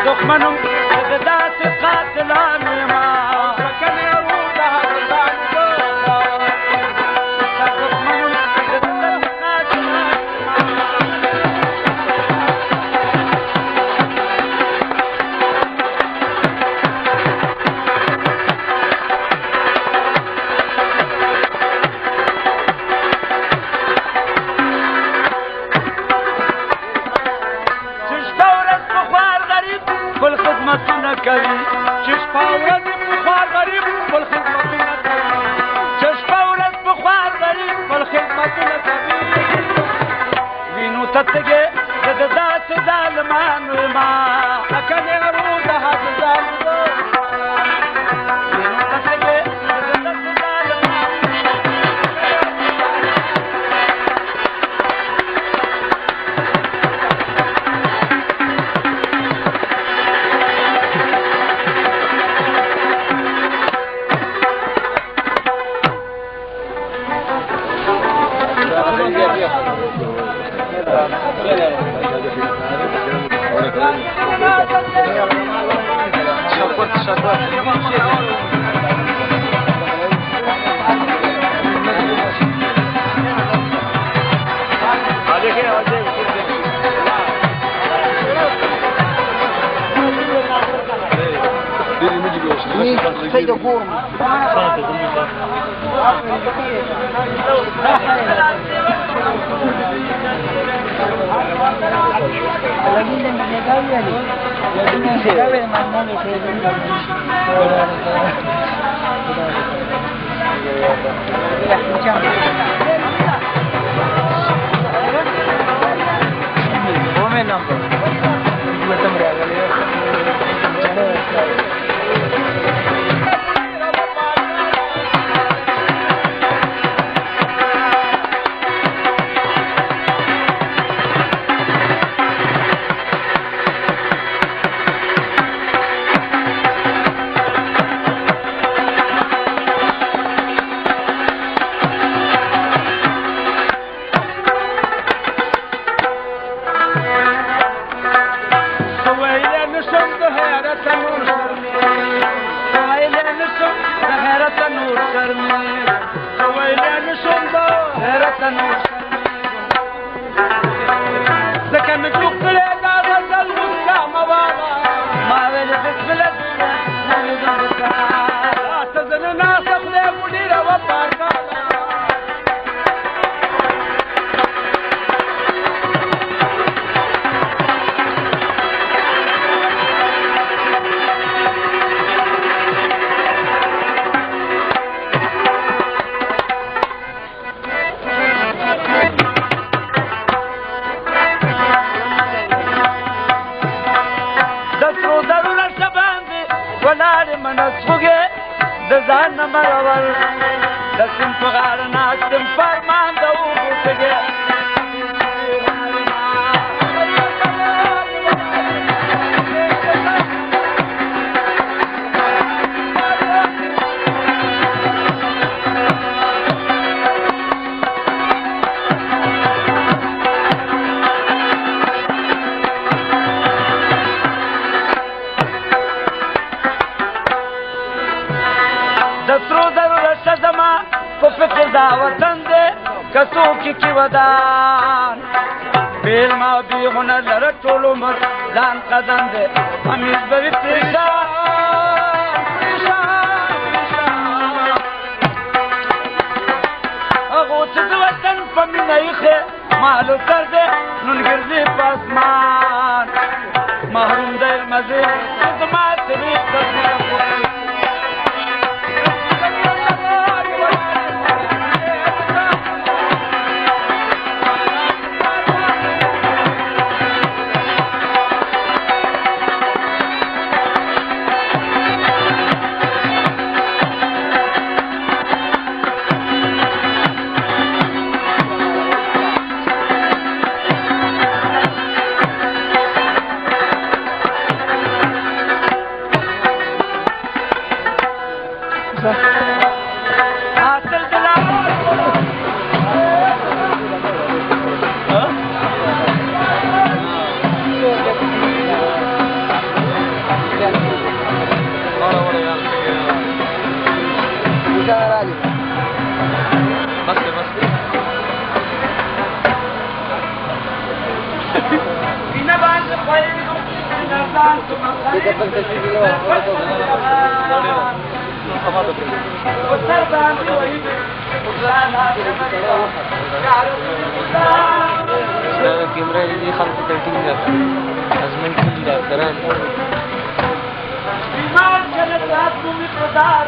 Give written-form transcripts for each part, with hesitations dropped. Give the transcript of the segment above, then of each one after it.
دښمنم د داسې قاتلانو ما فکر یو د هغه دښمنم د داسې قاتلانو بل خدمتونه کوي چې شپه ورځ په خوار غریب بل خدمتونه کوي چې شپه ورځ په خوار غریب بل خدمتونه کوي وینو ته تګې د داسې ظالمانو ما کنې ورو د هغه ظالمانو وینو ته تګې د داسې ظالمانو Sei da forma. دا وطن دے کتو کی ودان بیل ما بی هنر لره ټول عمر ځان قدم دے امیز بری پریشان اغو چې د وطن په مینه ایښې مالو سر دے نن ګرځي په اسمان محروم دی مزې زما طبیب کیمرہ دی خلق ترتیب کرتا ازمن کی ڈاکٹران بیمار چلے رات کو مقدار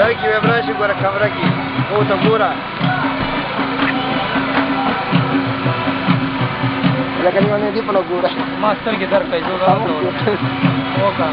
Lagi vibrasi gua kamera ki, oh tambura. Lagi ni mana di pulau gura. Master के दर कैसे होगा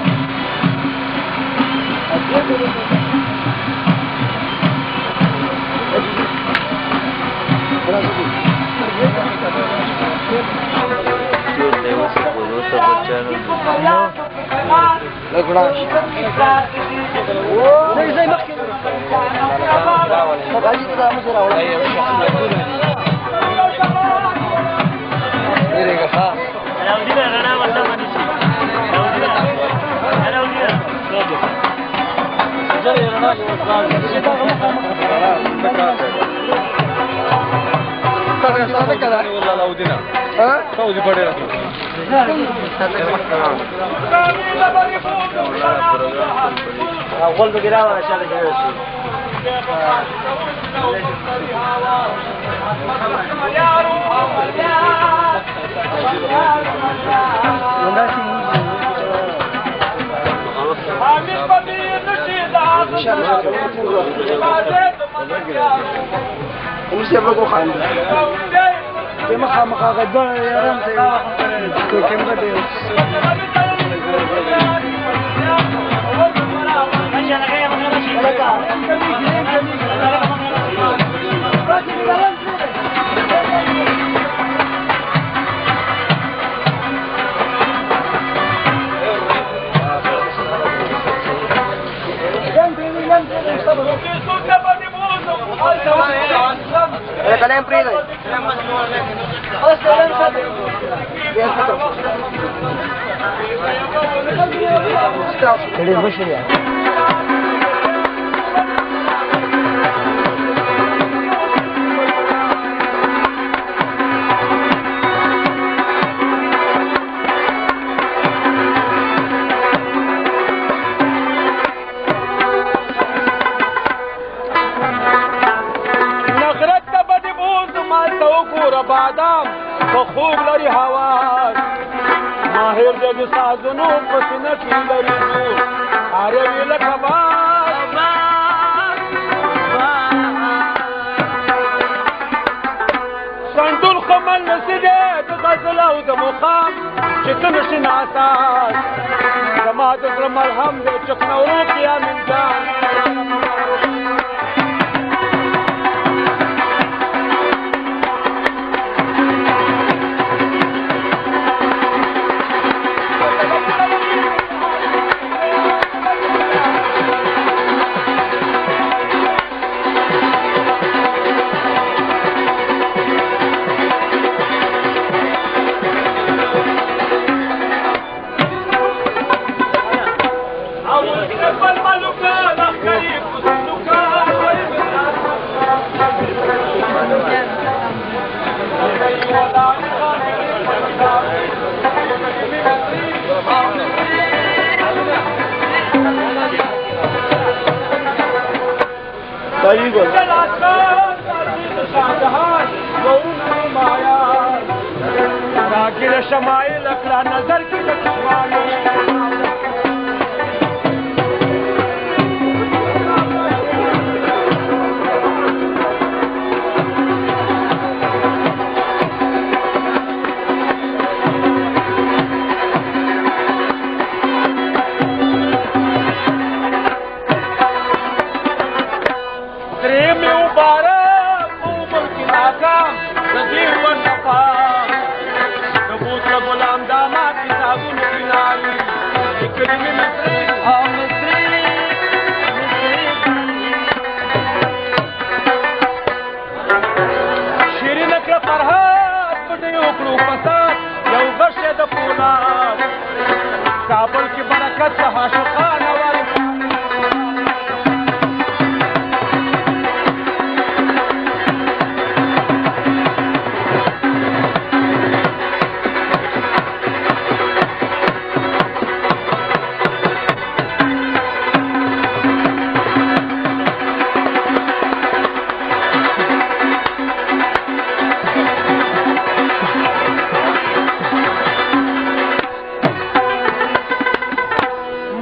أول بقراءة عشان الجلسة. ومشي بقى خان كما خام غدا يا رمزي كم بدي kalian free nih. Oh, kalian satu. Biar satu. Stop. Jadi bos ya. بادام خوب لري هوا ماهر د سازونو پسنه کی لري نور اره ویل کباب سندول خمل نسده د غزل او د مقام چې څنګه شناساس زما د مرهم د چکنورو قیام انجام صحیح بول راگیر شمائل اکلا نظر کی کابل کی برکت عاشقان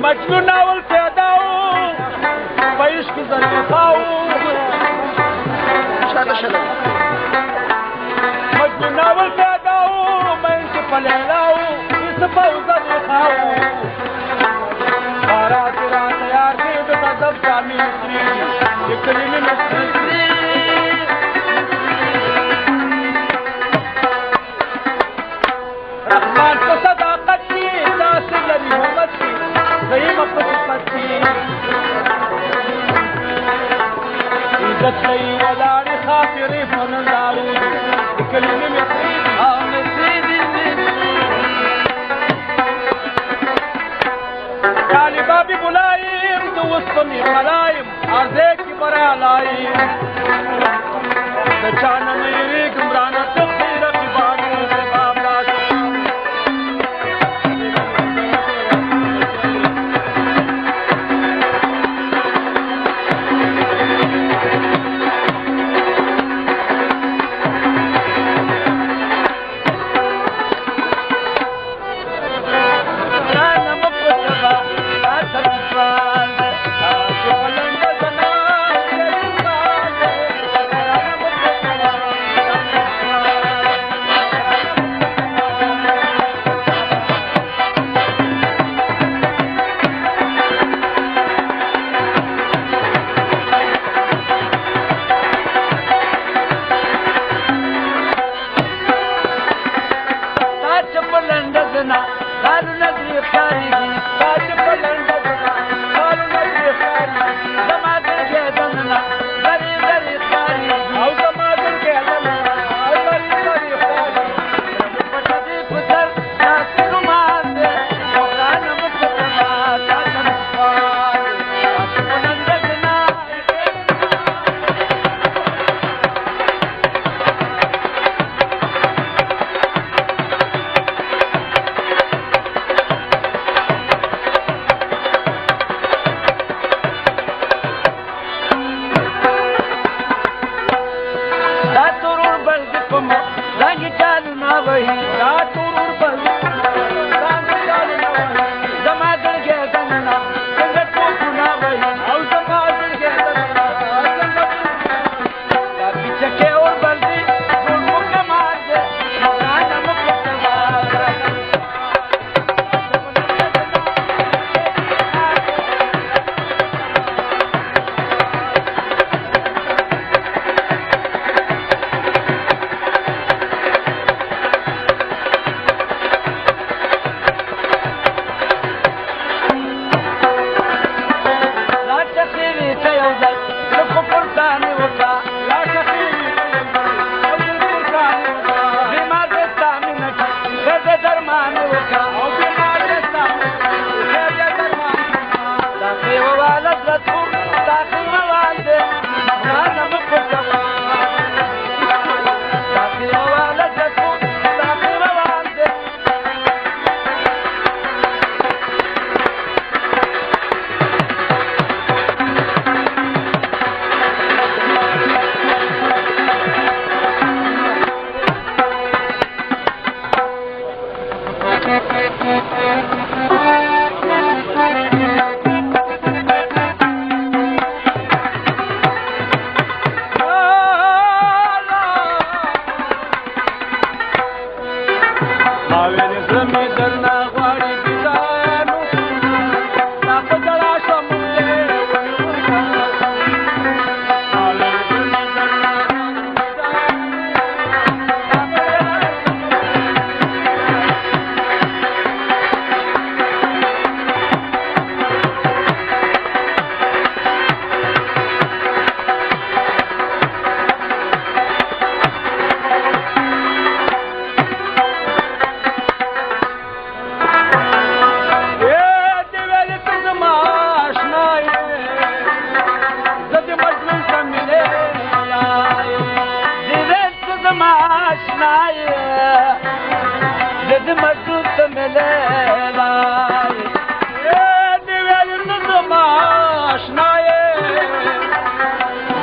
مجنون ناول پیدا ہوں پیش کی ذریعہ مجنون ناول پیدا ہوں میں ان سے پلیلا ہوں اس فوزہ دکھاؤں بارہ تیرا تیار دے بتا دب جامی مصری یہ کلیم مصری رحمان کو صداقت کی تاثر لری محمد کی زیم پتی عزت لئی ولاری خاطری فننداری کلمی مصری طالبہ بھی بلائیم دوستنی خلائیم عرضے کی برا لائیم چاننی گمرانہ تخیر کی بانی سے بابلا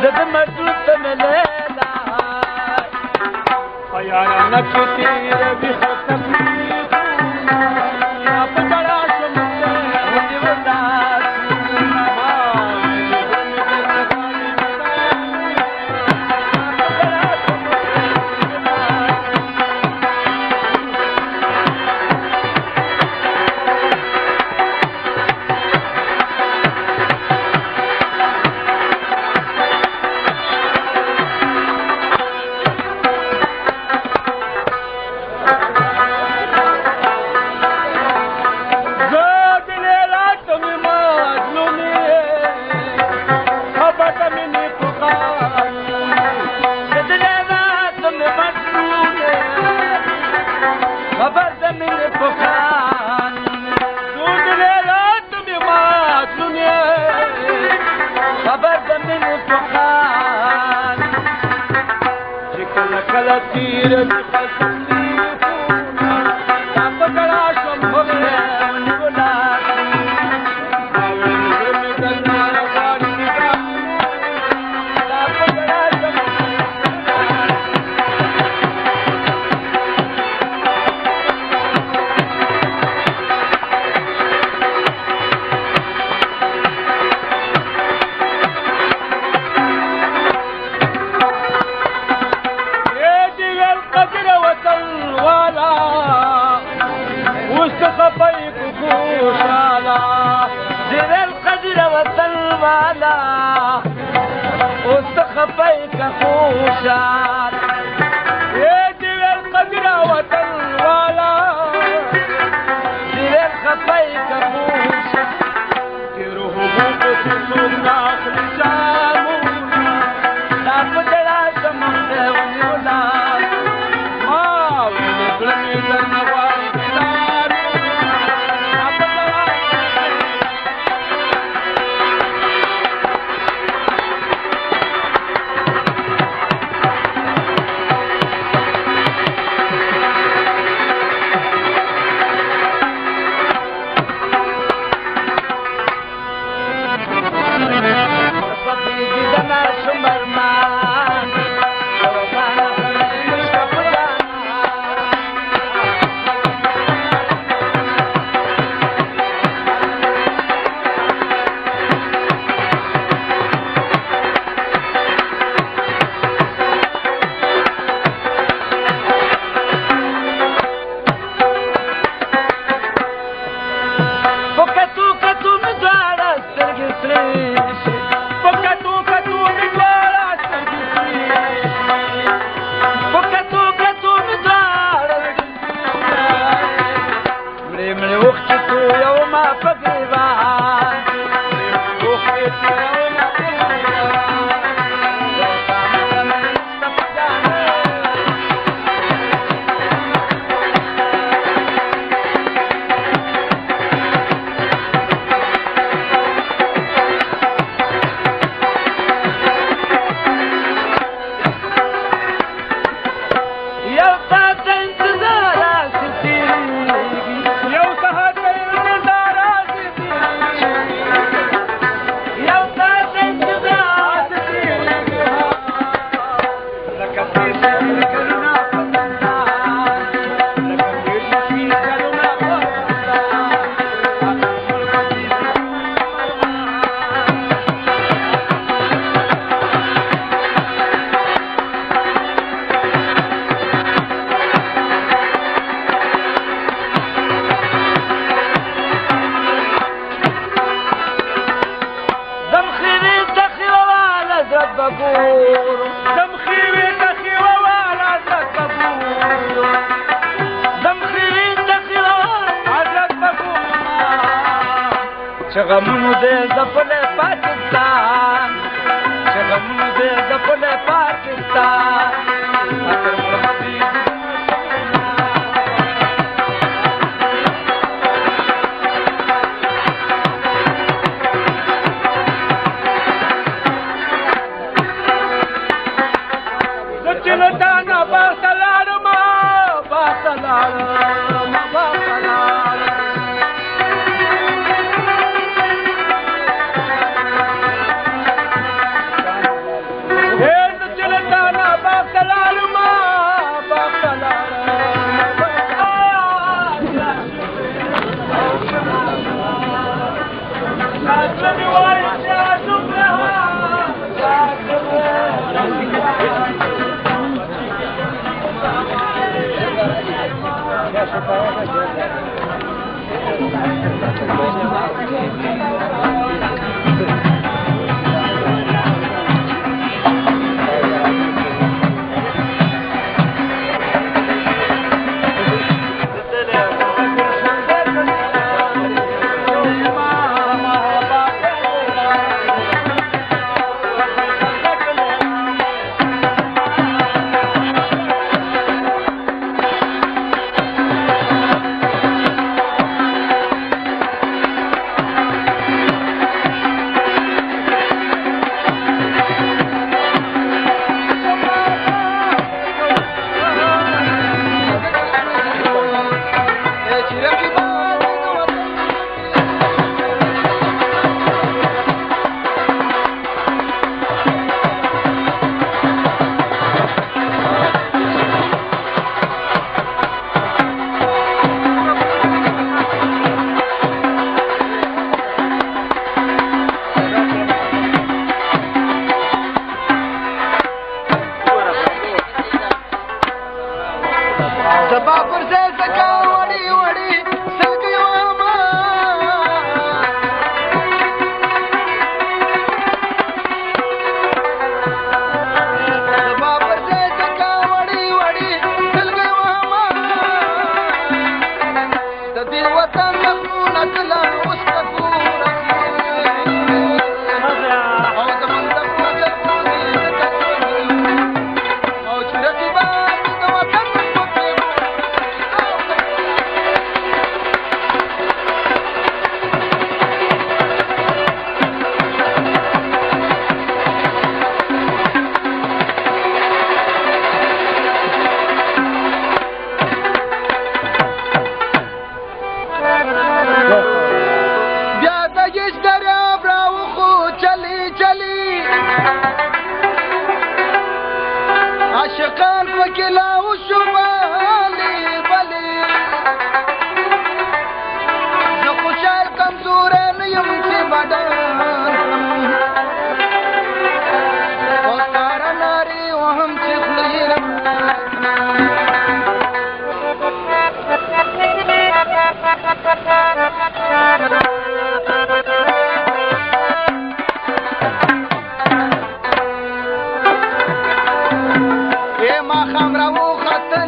زد مجنون ته مې لیلا یارانه کې تېره وي خو تکلیفونه یا په ژړا شم ونې ولاړ غمونو دې زپلې پاکستان غمونو دې زپلې پاکستان چلتانا باخلال ما باخلال ما باخلال عاشقان وكلا وشمالي بلي زخشال كمزورين يمشي بدان وصار ناري وهم تخلير ما خمره وخطر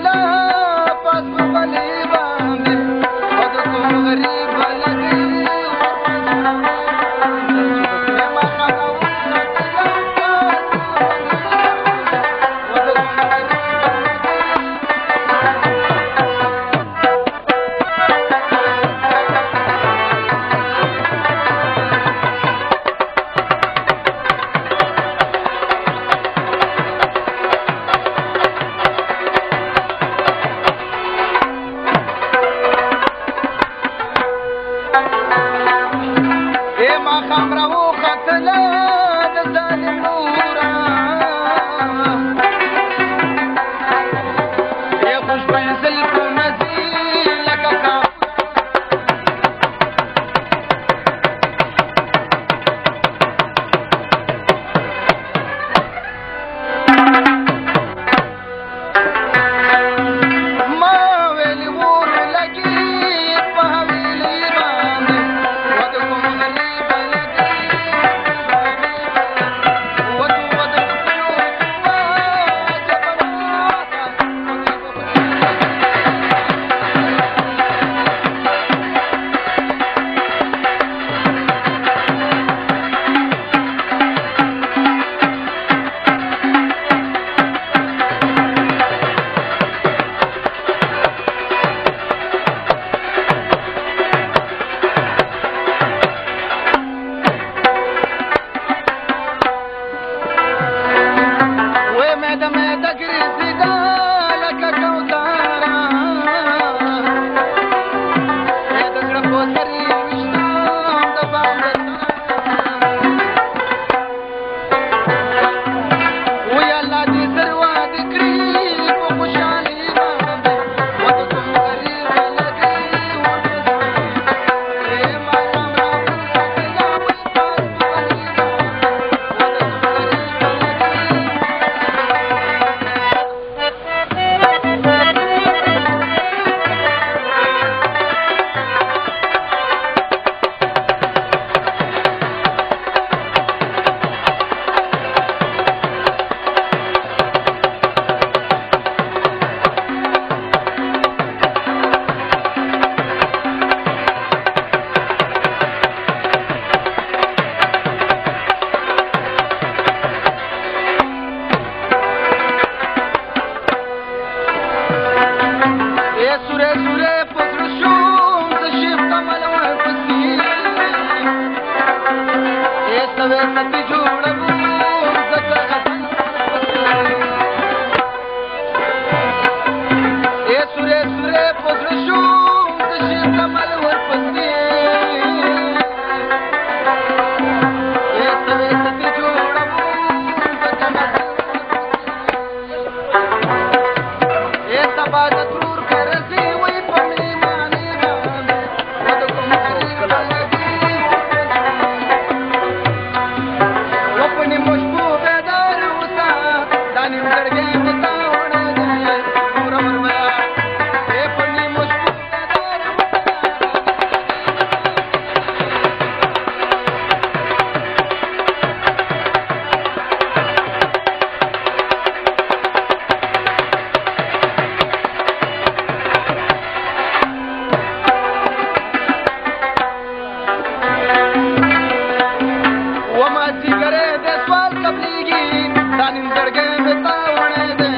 दानिम जड़गे बितावने दे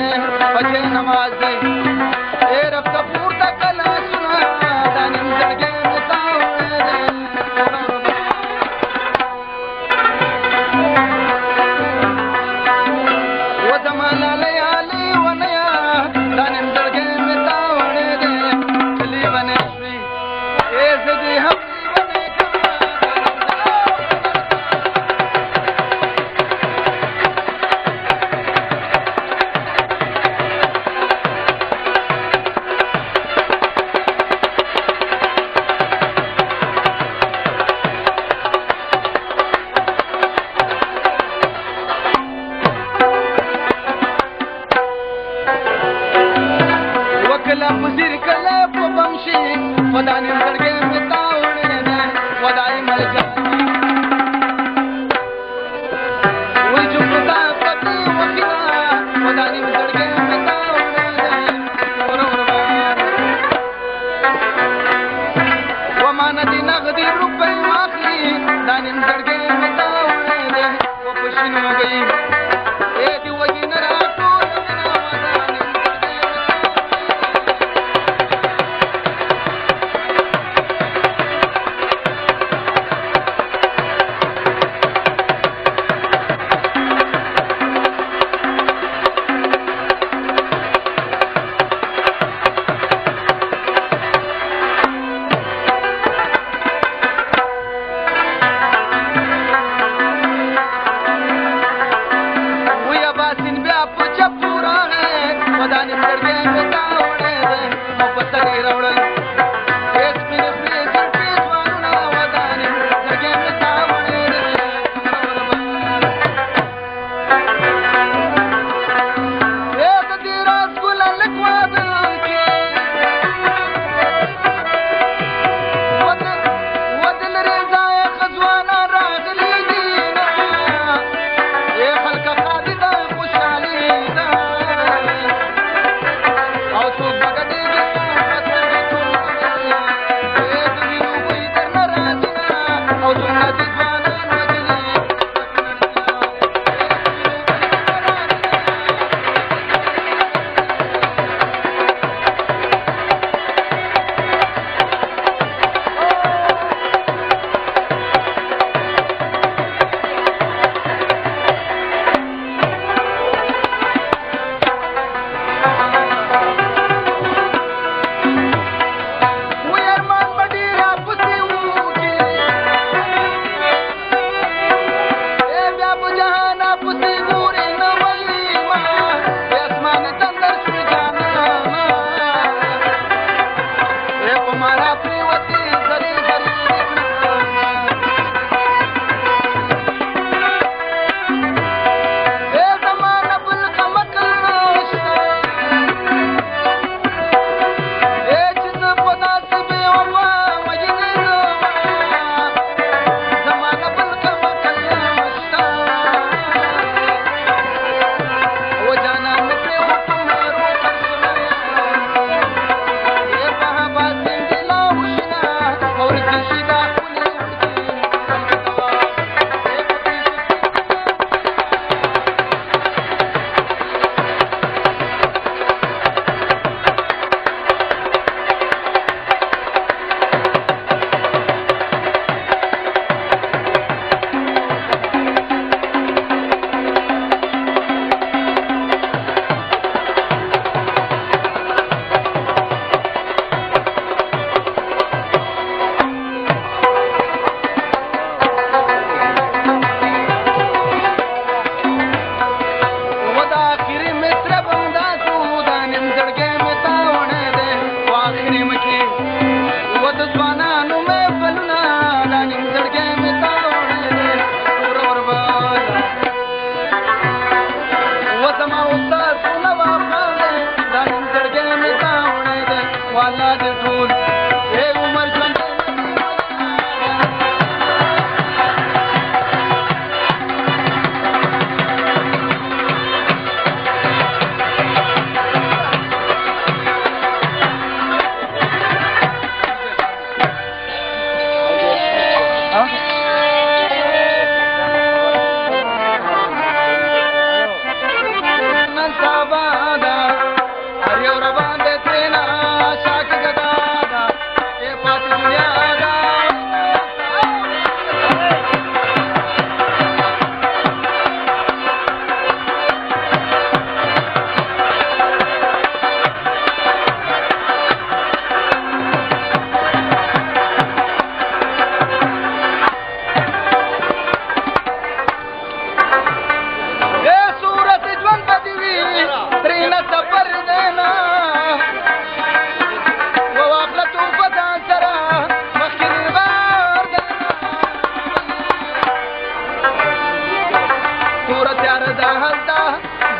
बचे नमाज दे ए रब का पूर्ता कला सुना दानिम जड़गे बितावने दे वो जमाना लयाली वनया दानिम जड़गे बितावने दे चली बने श्री ए सजी हम वकला पुजिर कला बमशी वदानी जड़गे बितावने दे वदाई मर जाती वो जुगता पति वकिला वदानी जड़गे बितावने दे वो मानदी नगदी रुपए माखली दानी जड़गे बितावने दे वो पशिन हो गई ए दिवगी नरा को वदानी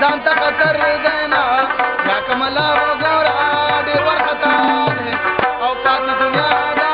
ځان ته خطر دی نه یا کمله وګوره ډېر وارخطا دی او پاتې دنیا ده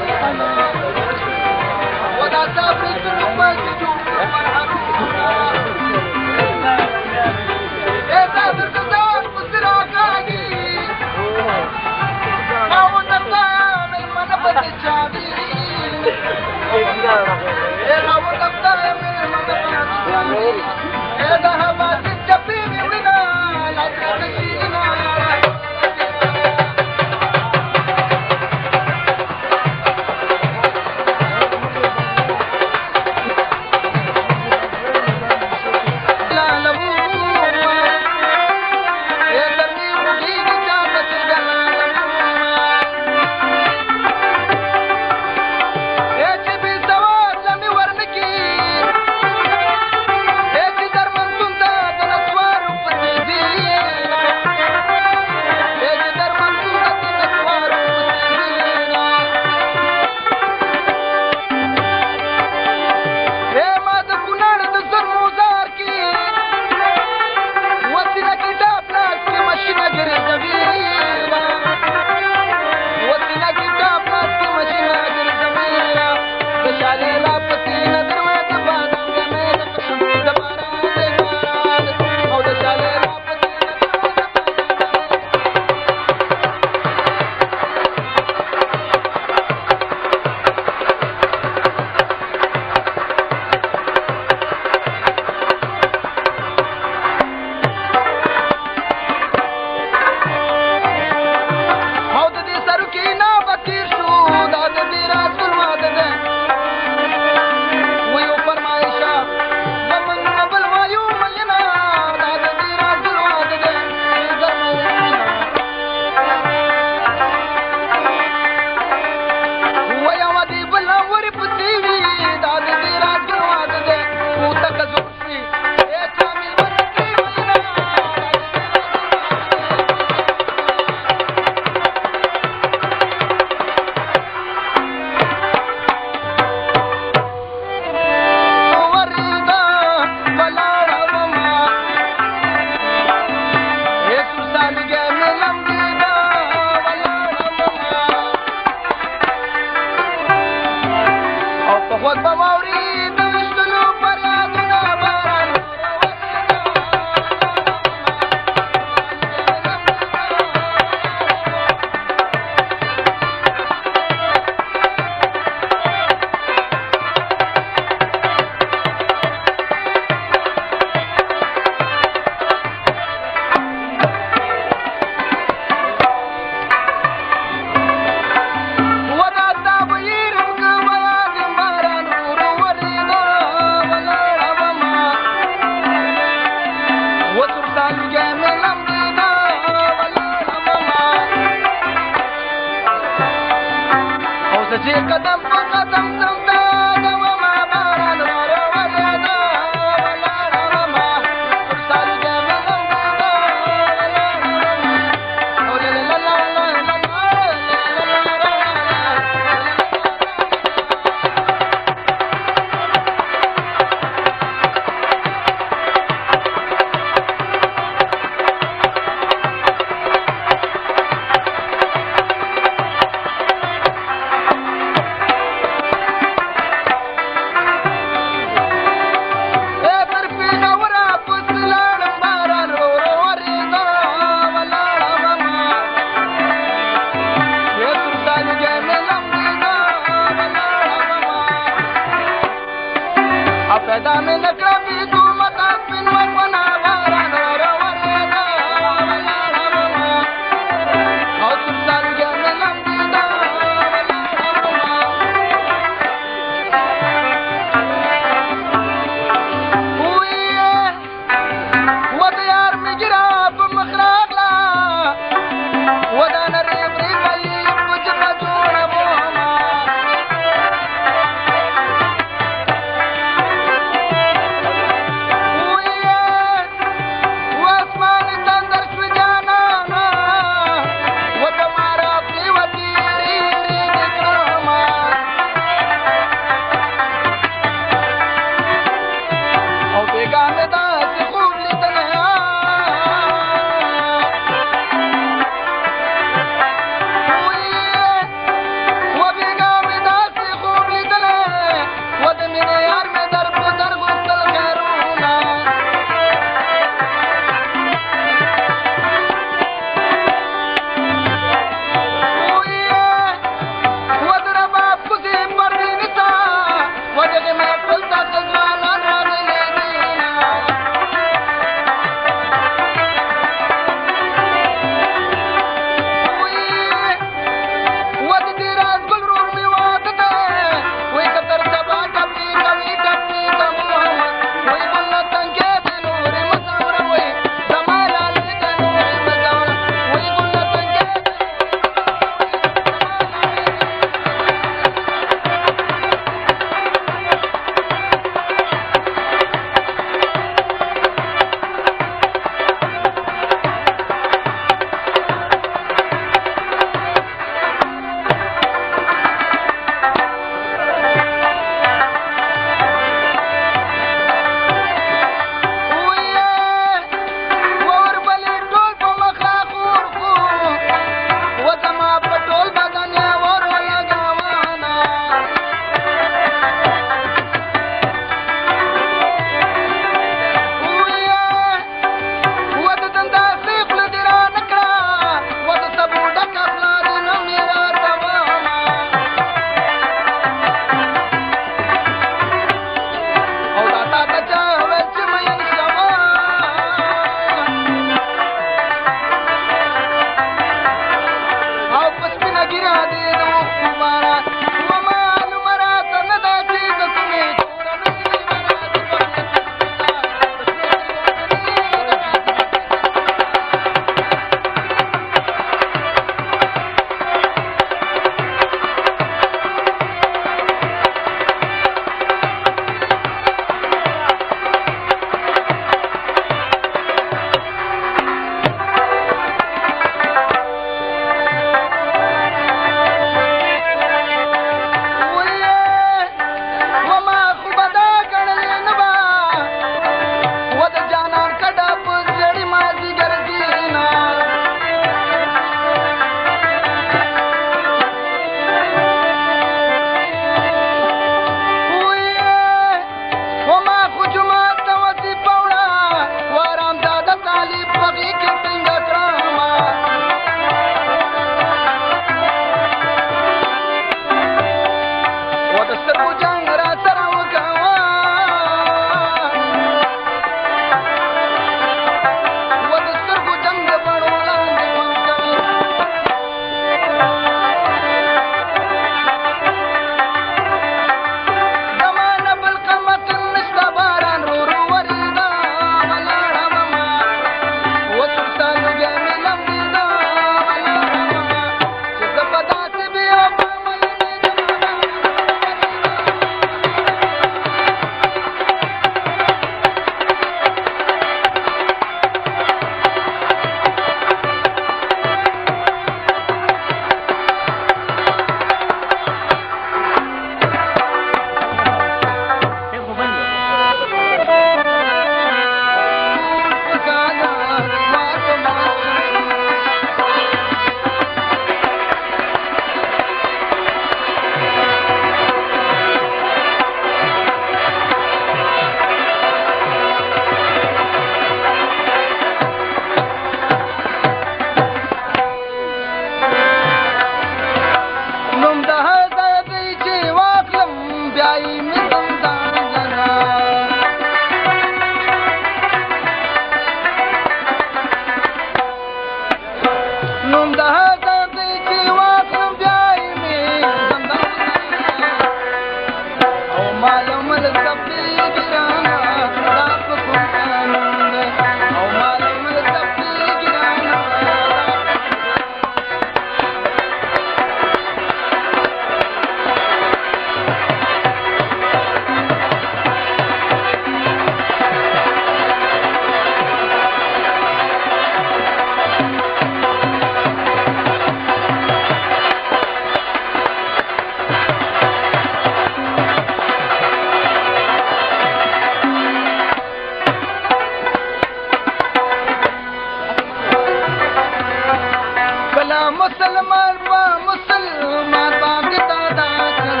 کلا مسلمان با مسلمان باندې دادا چل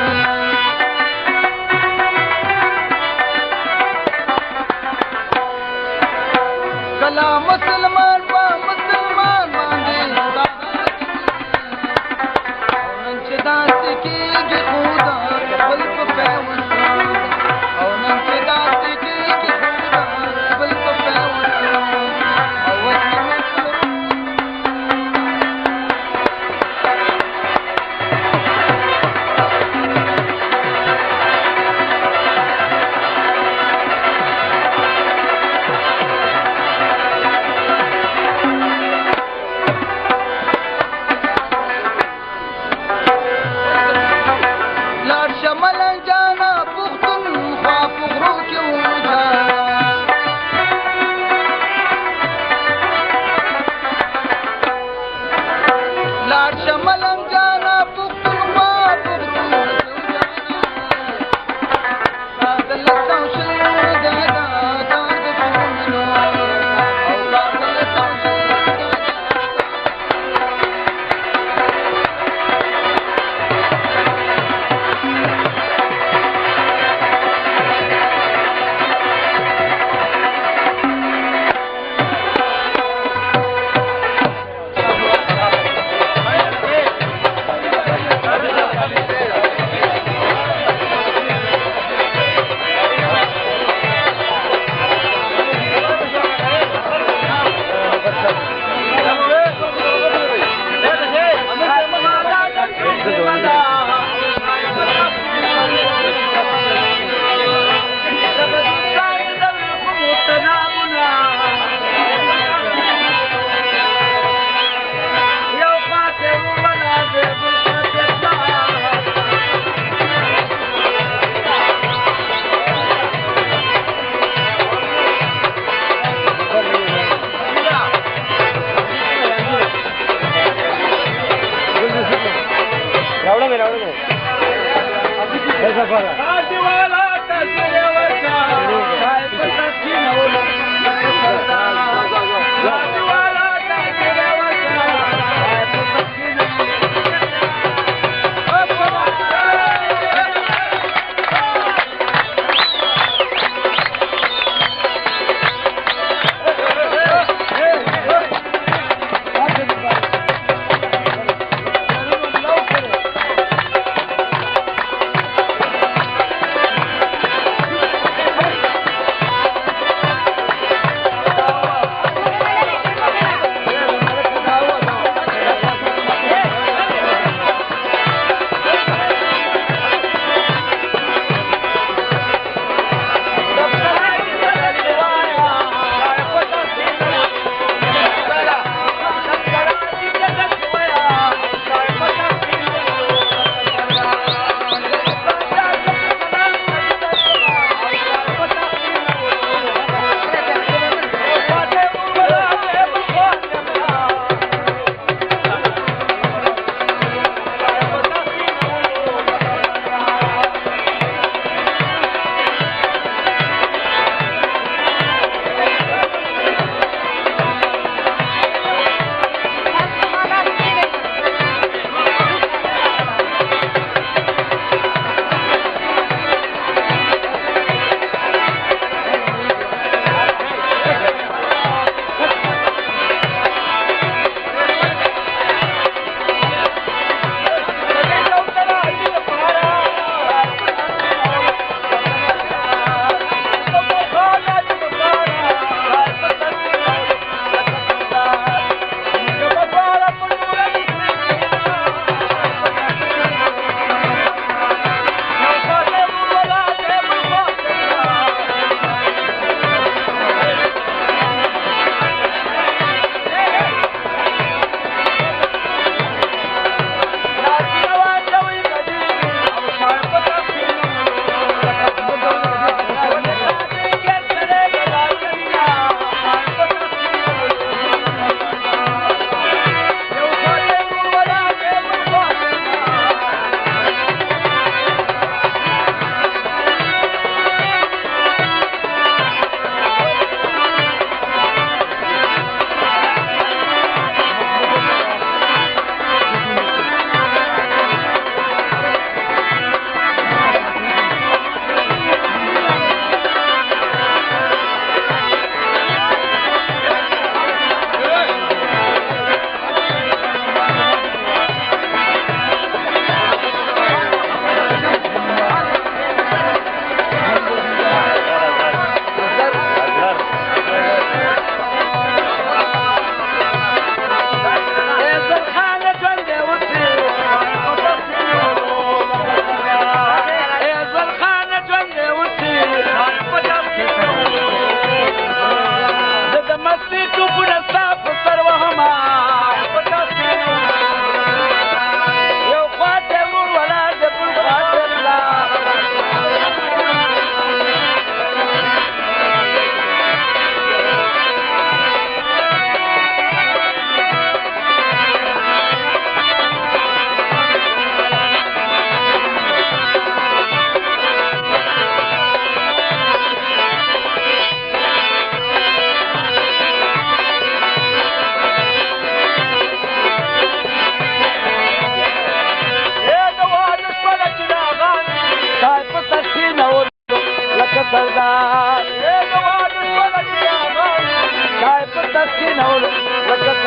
کلا مسلمان با مسلمان باندې دادا نن چې داسې کېږي خدا بل په پیوند او نن چې داسې کېږي خدا بل په پیوند او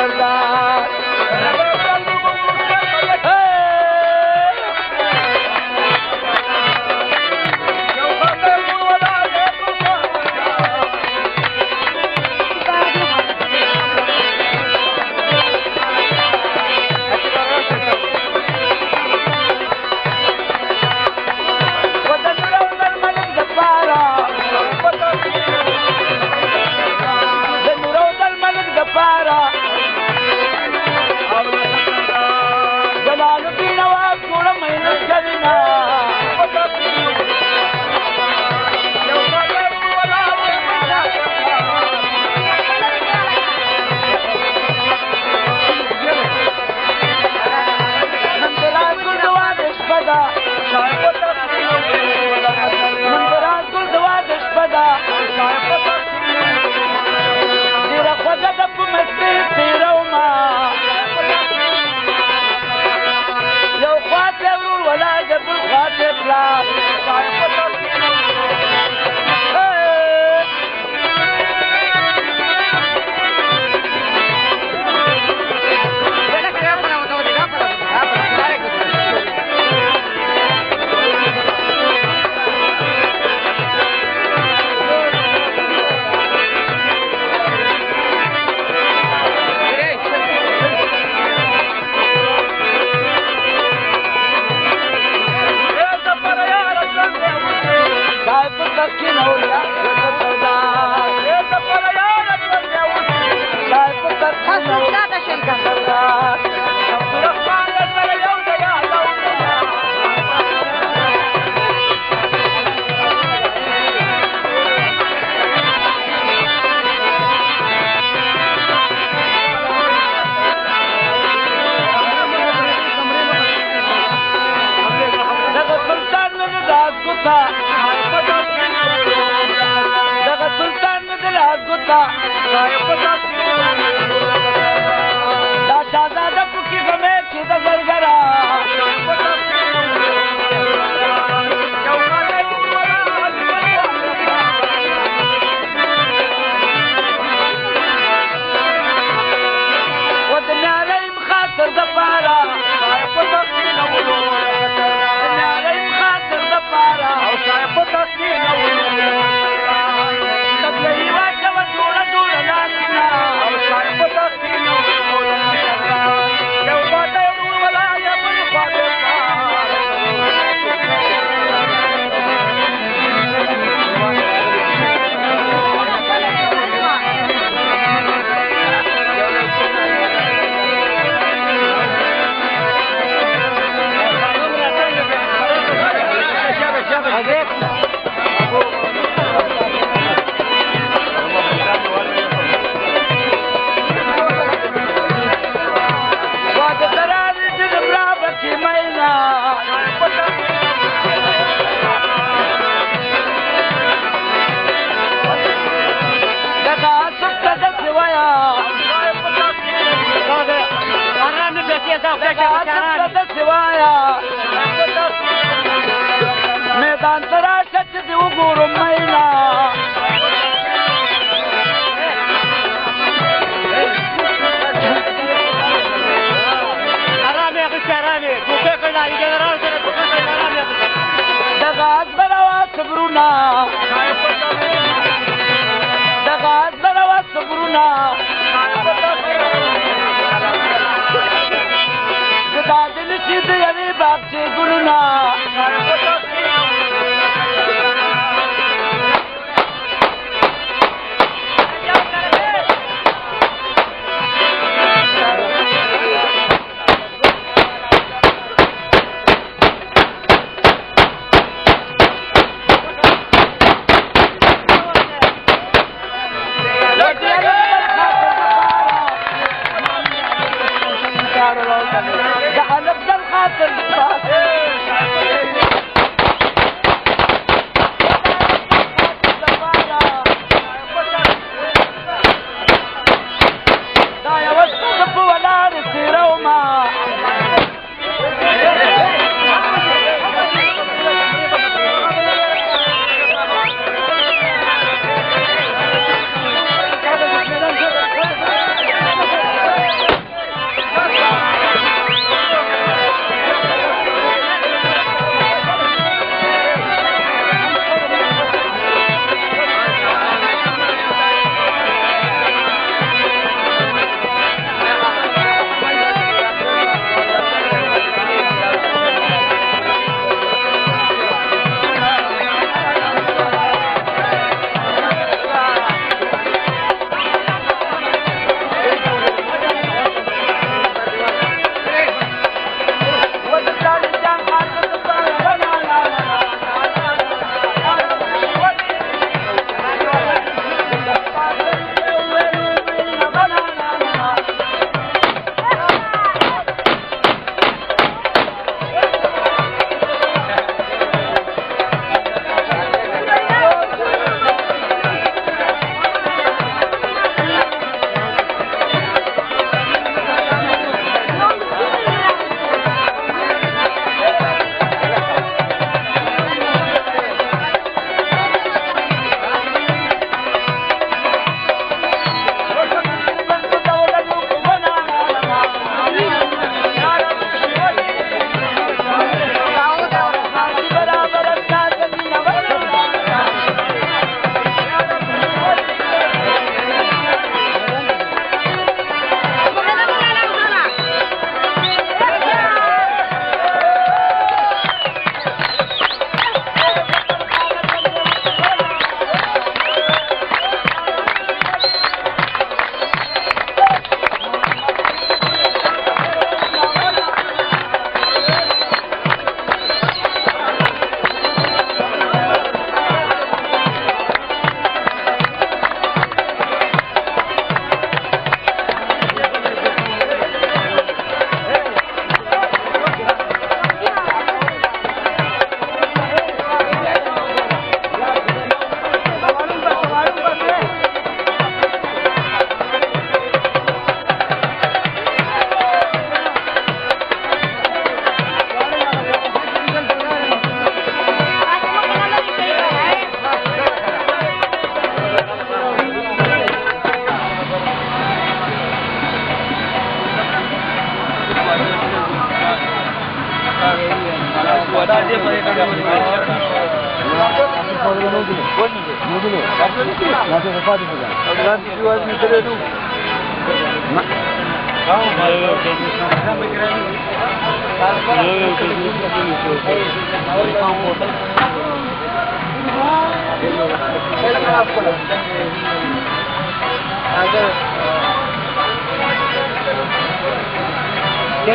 سردار मैदान तरा सच दियो गुरु मैना दगात बरावा सबरुना दगात बरावा सबरुना दिल सीध अरे बाप से गुरुना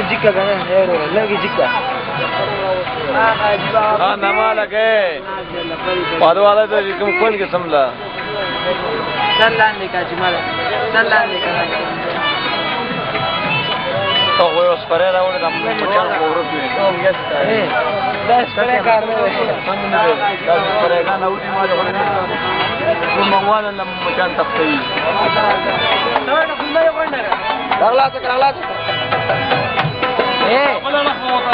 जिक्का लगी जिक्का हाँ नमा लगे पाद वाला तो जिसको कौन के समझा Sallan चिमाला sallan तो वो उस पर है वो तो मचान को रोक ले तो हम गेस्ट है 10 पर कार में 10 पर का ना उठी मार होने तो मंगवाना ना मचान तक ही तो ना घूमने को ना करला ए बोला ना वो तो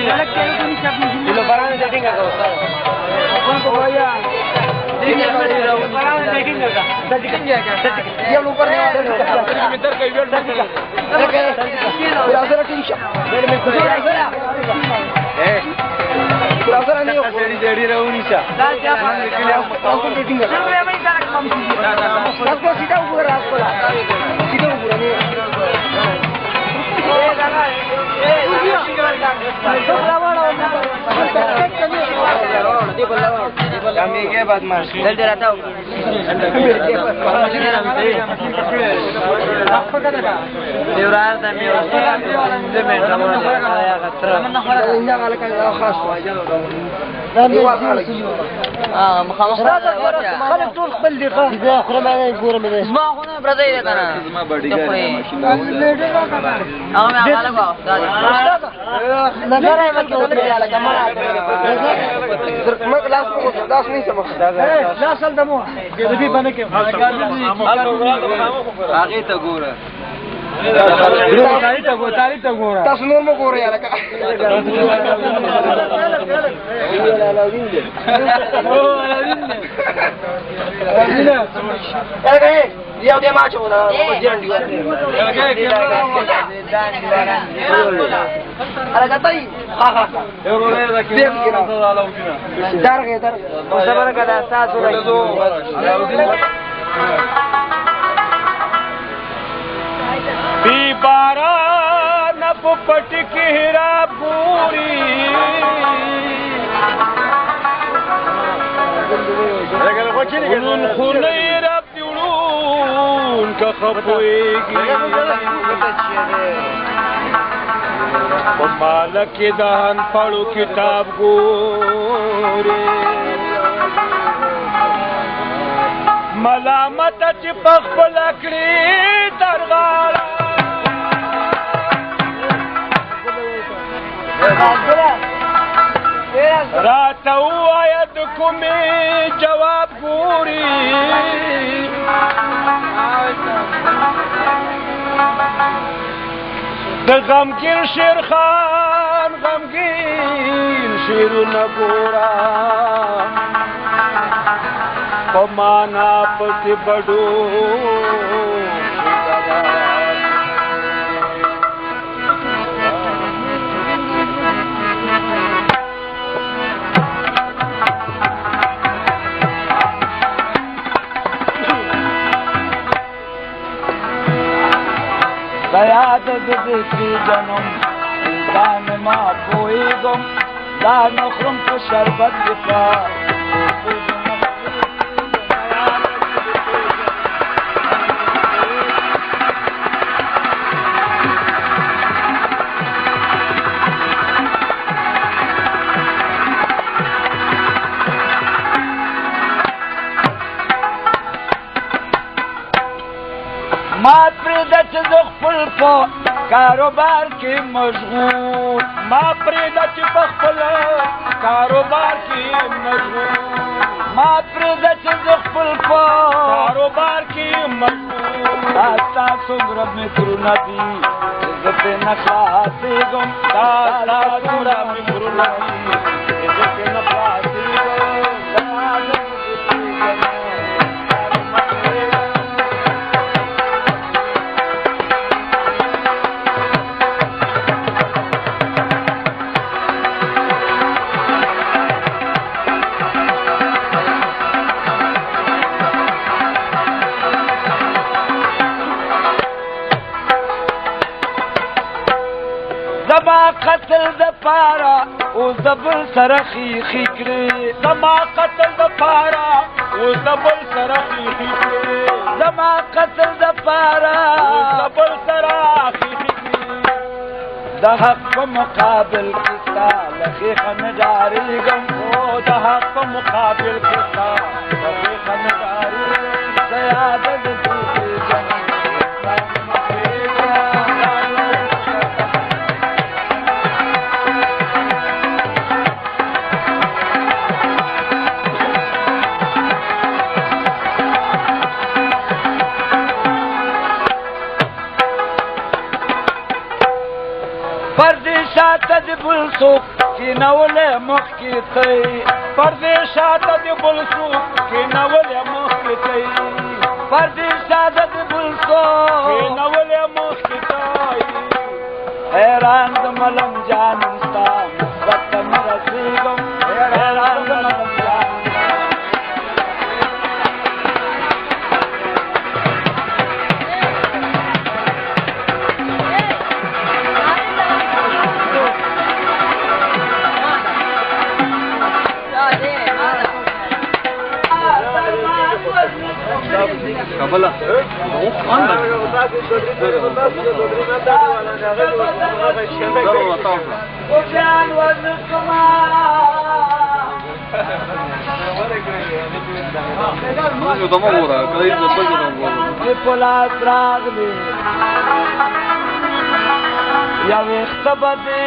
आता है lo paran de tinga ko ko भैया paran de tinga का ये ऊपर नहीं वाले इधर कई वेट पूरा सर टीशा में पूरा सर ए पूरा सर नहीं हो जेडी रहू निशा को मीटिंग कर सबको सीधा ऊपर आपको सीधा ऊपर नहीं ए दादा कमी के बाद मार जल्दी रहता हूँ देवराज दमी नहीं समझ لا سال دمو دې باندې کې هغه ته ګوره تاریخ ته ګوره تاسو نور مو ګوره یاره کا یو دې ما چونه ځان دی اره کتای ها دار کې دار صبر کړه تاسو बी बारान पट की हिरा पूरी खुनई रब दिउड़ून का खपोएगी मालक के दहन पढ़ो किताब गोरे मलामत चिपक लकड़ी दरबार रात आयत कुमी जवाब पूरी गमगीन शेर खान गमगीन शेर नगोरा पमाना पति बड़ो दयाद की जन्म इंसान माँ कोई गम दान नखरम को शरबत दिखा माँ प्रिदच ज़ुख़्फ़ुल को कारोबार की मशगूल माँ प्रिदच बख़्फ़ुल कारोबार की मशगूल माँ प्रिदच ज़ुख़्फ़ुल को कारोबार की मशगूल दास्ता सुग्र मित्र नदी इज़्ज़त नख़ासी गुम दास्ता सुग्र मित्र नदी इज़्ज़त नख़ासी गुम قتل د پاره اوس د بل سره خیخي کړې زما قتل د پاره اوس د بل سره خیخي کړې زما قتل د پاره اوس د بل سره خیخي کړې د حق په مقابل کې ستا له خیخه نه ډارېږم او د حق په مقابل کې ستا له خیخه نه ډارېږم زه یاده د دې پېژنم پردې شاته د بل څوک کېنولی مخکې تی پردې شاته د بل څوک کېنولی مخکې تی پردې شاته د بل څوک کېنولی مخکې تی حیران د ملنګ جانم ستا مثبت ته نه رسېږم حیران د ملنګ جانم کابلا یا وخت بده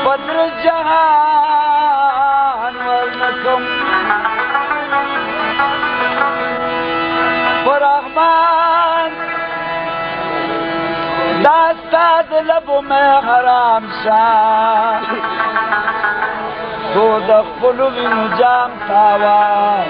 بدر جهان ورنکم برحمان داستا دلبو میں حرام شان تو دخلو بینو جام تاوان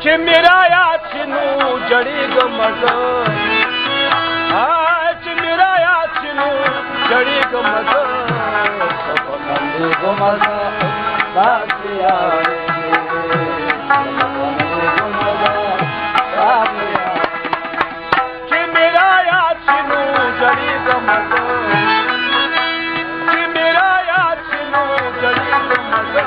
چې میرا یاد شنو جړېږم زه چې میرا یاد شنو جړېږم زه خندېږم زه داسې یارې چې میرا یاد شنو جړېږم زه چې میرا یاد شنو جړېږم زه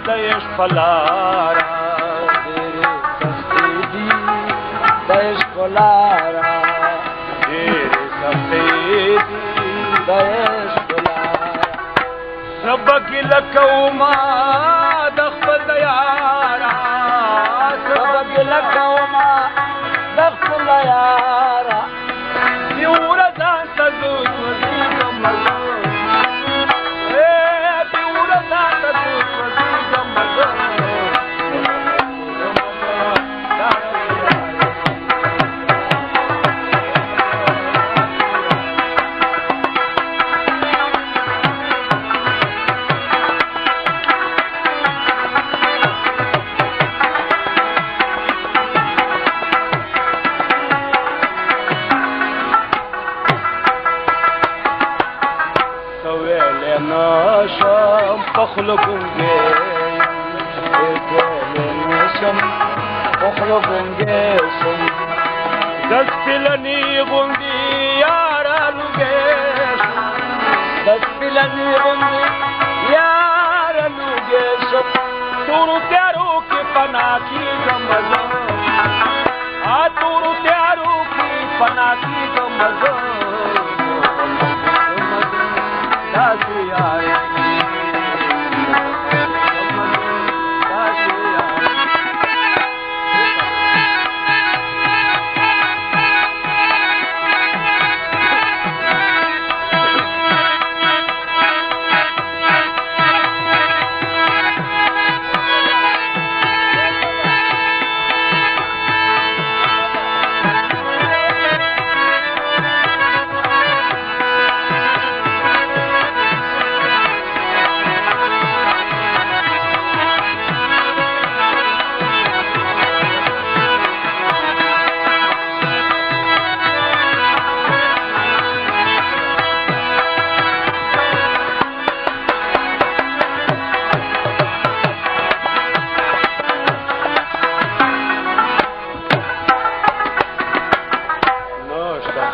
دایش پلارا دیره سستی دی دایش پلارا دیره سستی دی دایش پلارا سبکی لکوما دخپل دیارا سبکی لکوما دخپل دیارا دیورا دان تزود وزیگم مزود پخلو گنگے نشم پخلو گنگے سم دس پلنی گنگی یارا لگے دس پلنی گنگی یارا لگے سم تورو تیارو کی پناہ کی گمزم تورو تیارو کی پناہ کی گمزم داسی آئے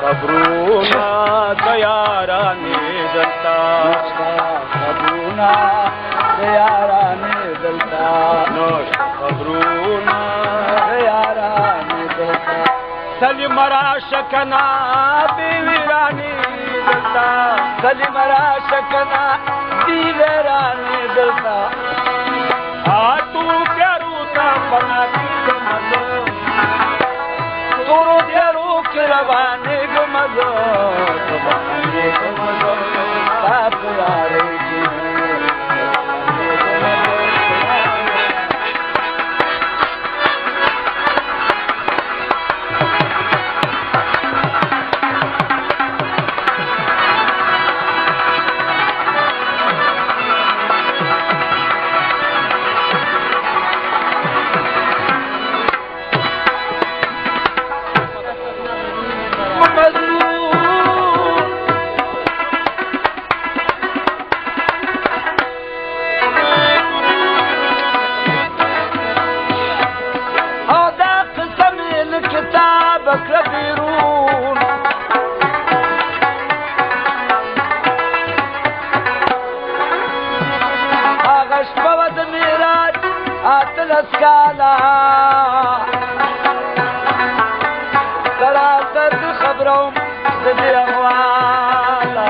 خبرونا دیارانی دلتا خبرونا دیارانی دلتا نوش خبرونا دیارانی دلتا سلی مرا شکنا بیویرانی دلتا سلی مرا شکنا بیویرانی دلتا آتو تیاروتا بنا کی گمزو تورو تیارو کی روانی گمزو روانی گمزو سات یاری کی اسکالا سراسر خبروں زدی اغوالا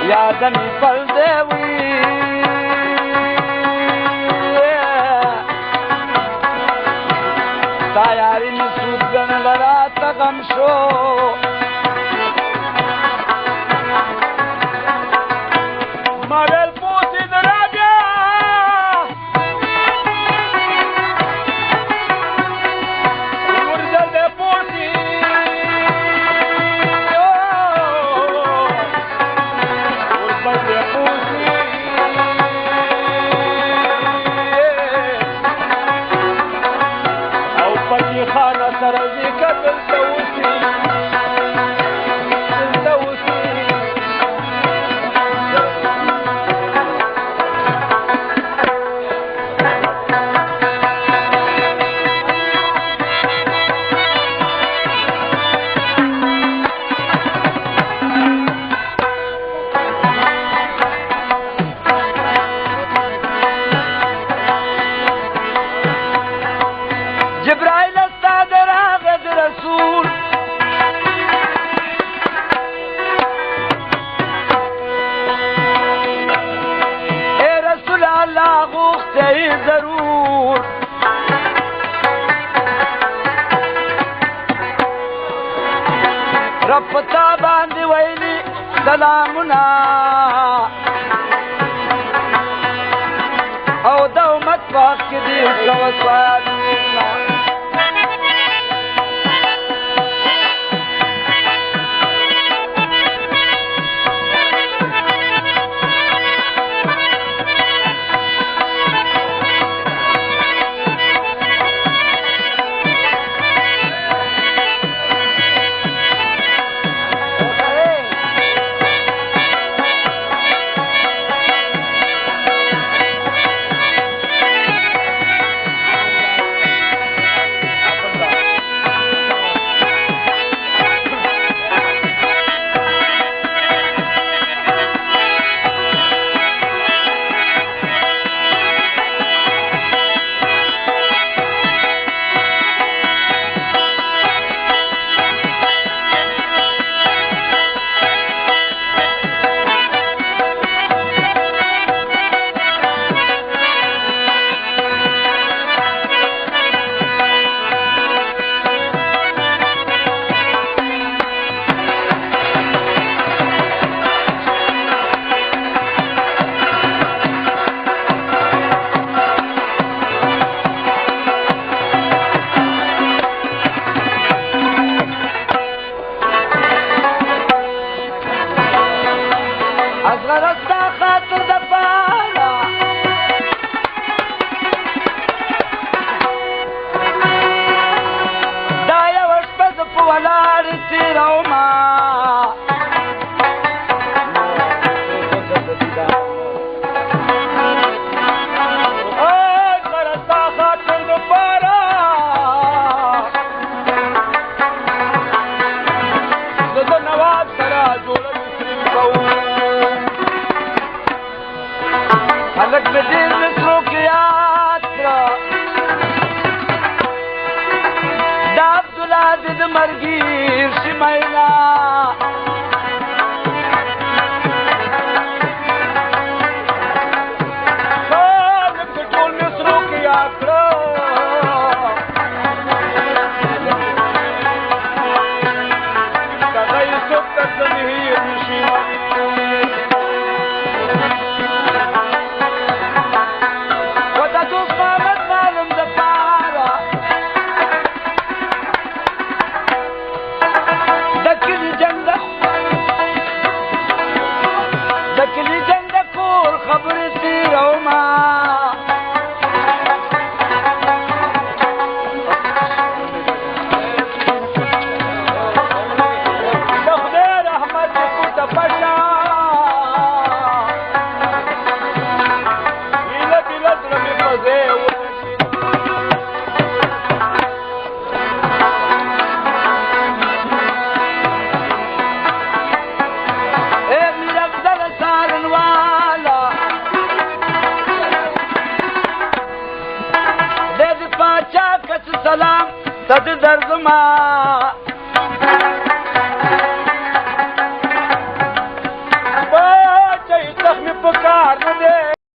یادمی پل دیوی تایاری مسود گن لرا تغم شو مارل پوسی درابیا ورزل دے پوسی خانه سرزی کبل سوسی جبرائیل استاد راغد رسول اے رسول اللہ غوختے ضرور رفتا باندی ویلی سلامنا او دومت پاک کی دیو کوسوالنا دپاره زه د نواب سره جوړه وسري کوم هلک مې ډېر مصرو کې یاد کړه د عبدالله دې د مرګي شي مینا سلام تد درد ما